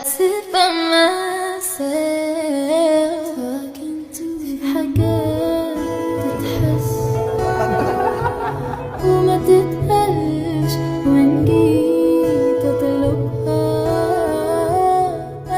sit by myself talking to في حاجات تتحس وما تتقالش وإن جيت أطلبها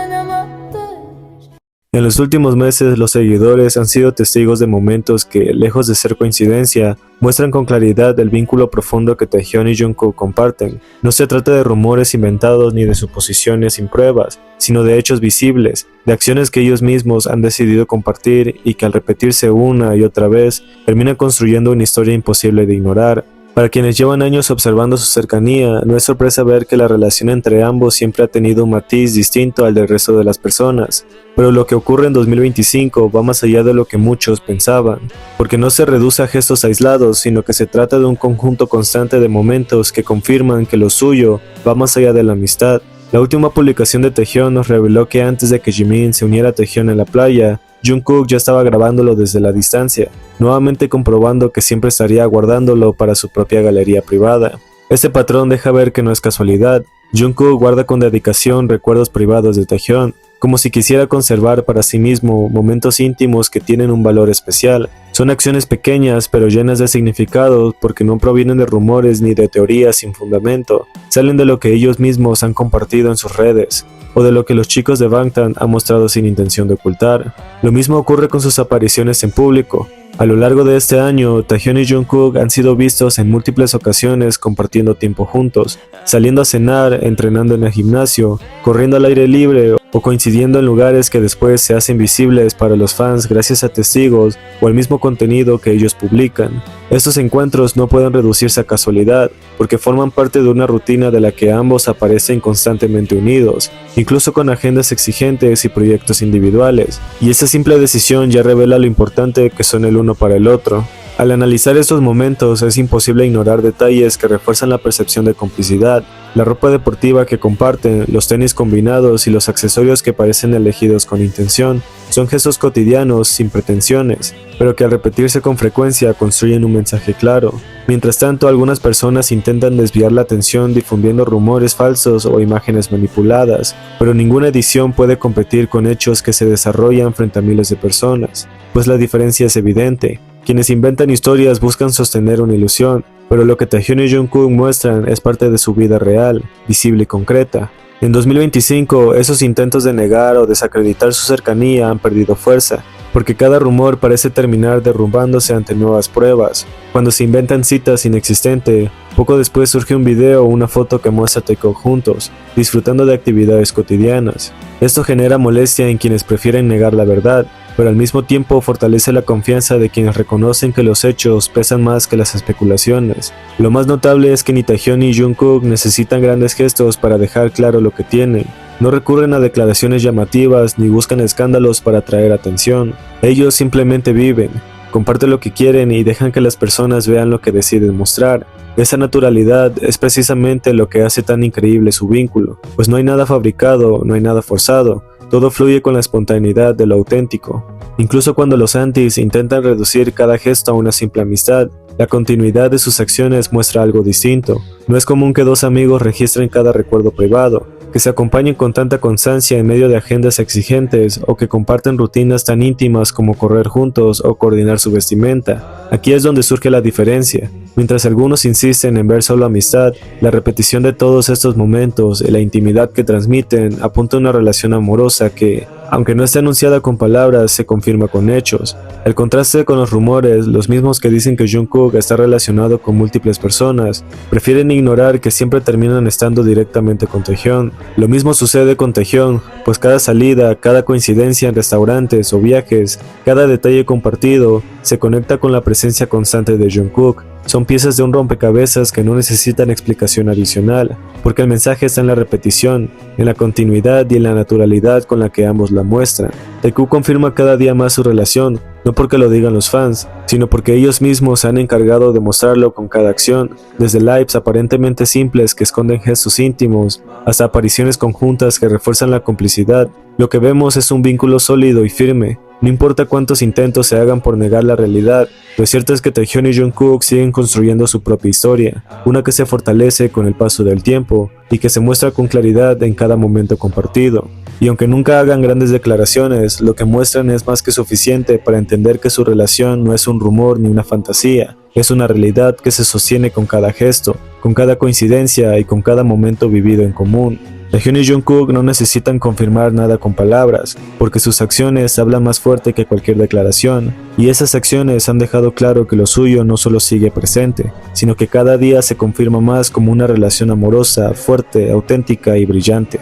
أنا ما أقدرش. En los últimos meses, los seguidores han sido testigos de momentos que, lejos de ser coincidencia, muestran con claridad el vínculo profundo que Taehyun y Jungkook comparten. No se trata de rumores inventados ni de suposiciones sin pruebas, sino de hechos visibles, de acciones que ellos mismos han decidido compartir y que al repetirse una y otra vez, terminan construyendo una historia imposible de ignorar. Para quienes llevan años observando su cercanía, no es sorpresa ver que la relación entre ambos siempre ha tenido un matiz distinto al del resto de las personas. Pero lo que ocurre en 2025 va más allá de lo que muchos pensaban, porque no se reduce a gestos aislados, sino que se trata de un conjunto constante de momentos que confirman que lo suyo va más allá de la amistad. La última publicación de Taehyun nos reveló que antes de que Jimin se uniera a Taehyun en la playa, Jungkook ya estaba grabándolo desde la distancia, nuevamente comprobando que siempre estaría guardándolo para su propia galería privada. Este patrón deja ver que no es casualidad. Jungkook guarda con dedicación recuerdos privados de Taehyun, como si quisiera conservar para sí mismo momentos íntimos que tienen un valor especial. Son acciones pequeñas pero llenas de significado porque no provienen de rumores ni de teorías sin fundamento, salen de lo que ellos mismos han compartido en sus redes, o de lo que los chicos de Bangtan han mostrado sin intención de ocultar. Lo mismo ocurre con sus apariciones en público. A lo largo de este año, Taehyun y Jungkook han sido vistos en múltiples ocasiones compartiendo tiempo juntos, saliendo a cenar, entrenando en el gimnasio, corriendo al aire libre o coincidiendo en lugares que después se hacen visibles para los fans gracias a testigos o al mismo contenido que ellos publican. Estos encuentros no pueden reducirse a casualidad, porque forman parte de una rutina de la que ambos aparecen constantemente unidos, incluso con agendas exigentes y proyectos individuales, y esa simple decisión ya revela lo importante que son el uno para el otro. Al analizar estos momentos es imposible ignorar detalles que refuerzan la percepción de complicidad. La ropa deportiva que comparten, los tenis combinados y los accesorios que parecen elegidos con intención son gestos cotidianos sin pretensiones, pero que al repetirse con frecuencia construyen un mensaje claro. Mientras tanto, algunas personas intentan desviar la atención difundiendo rumores falsos o imágenes manipuladas, pero ninguna edición puede competir con hechos que se desarrollan frente a miles de personas, pues la diferencia es evidente. Quienes inventan historias buscan sostener una ilusión, pero lo que Taehyun y Jungkook muestran es parte de su vida real, visible y concreta. En 2025, esos intentos de negar o desacreditar su cercanía han perdido fuerza, porque cada rumor parece terminar derrumbándose ante nuevas pruebas. Cuando se inventan citas inexistentes, poco después surge un video o una foto que muestra a Taekook juntos, disfrutando de actividades cotidianas. Esto genera molestia en quienes prefieren negar la verdad, pero al mismo tiempo fortalece la confianza de quienes reconocen que los hechos pesan más que las especulaciones. Lo más notable es que ni Taehyun ni Jungkook necesitan grandes gestos para dejar claro lo que tienen. No recurren a declaraciones llamativas ni buscan escándalos para atraer atención. Ellos simplemente viven, comparten lo que quieren y dejan que las personas vean lo que deciden mostrar. Esa naturalidad es precisamente lo que hace tan increíble su vínculo, pues no hay nada fabricado, no hay nada forzado. Todo fluye con la espontaneidad de lo auténtico. Incluso cuando los antis intentan reducir cada gesto a una simple amistad, la continuidad de sus acciones muestra algo distinto. No es común que dos amigos registren cada recuerdo privado, que se acompañen con tanta constancia en medio de agendas exigentes o que comparten rutinas tan íntimas como correr juntos o coordinar su vestimenta. Aquí es donde surge la diferencia. Mientras algunos insisten en ver solo amistad, la repetición de todos estos momentos y la intimidad que transmiten apunta a una relación amorosa que, aunque no esté anunciada con palabras, se confirma con hechos. El contraste con los rumores, los mismos que dicen que Jungkook está relacionado con múltiples personas, prefieren ignorar que siempre terminan estando directamente con Taehyun. Lo mismo sucede con Taehyun, pues cada salida, cada coincidencia en restaurantes o viajes, cada detalle compartido, se conecta con la presencia constante de Jungkook. Son piezas de un rompecabezas que no necesitan explicación adicional, porque el mensaje está en la repetición, en la continuidad y en la naturalidad con la que ambos la muestran. Taekook confirma cada día más su relación, no porque lo digan los fans, sino porque ellos mismos se han encargado de mostrarlo con cada acción, desde lives aparentemente simples que esconden gestos íntimos, hasta apariciones conjuntas que refuerzan la complicidad. Lo que vemos es un vínculo sólido y firme, No importa cuántos intentos se hagan por negar la realidad, lo cierto es que Taehyun y Jungkook siguen construyendo su propia historia, una que se fortalece con el paso del tiempo y que se muestra con claridad en cada momento compartido. Y aunque nunca hagan grandes declaraciones, lo que muestran es más que suficiente para entender que su relación no es un rumor ni una fantasía, es una realidad que se sostiene con cada gesto, con cada coincidencia y con cada momento vivido en común. Taehyun y Jungkook no necesitan confirmar nada con palabras, porque sus acciones hablan más fuerte que cualquier declaración, y esas acciones han dejado claro que lo suyo no solo sigue presente, sino que cada día se confirma más como una relación amorosa, fuerte, auténtica y brillante.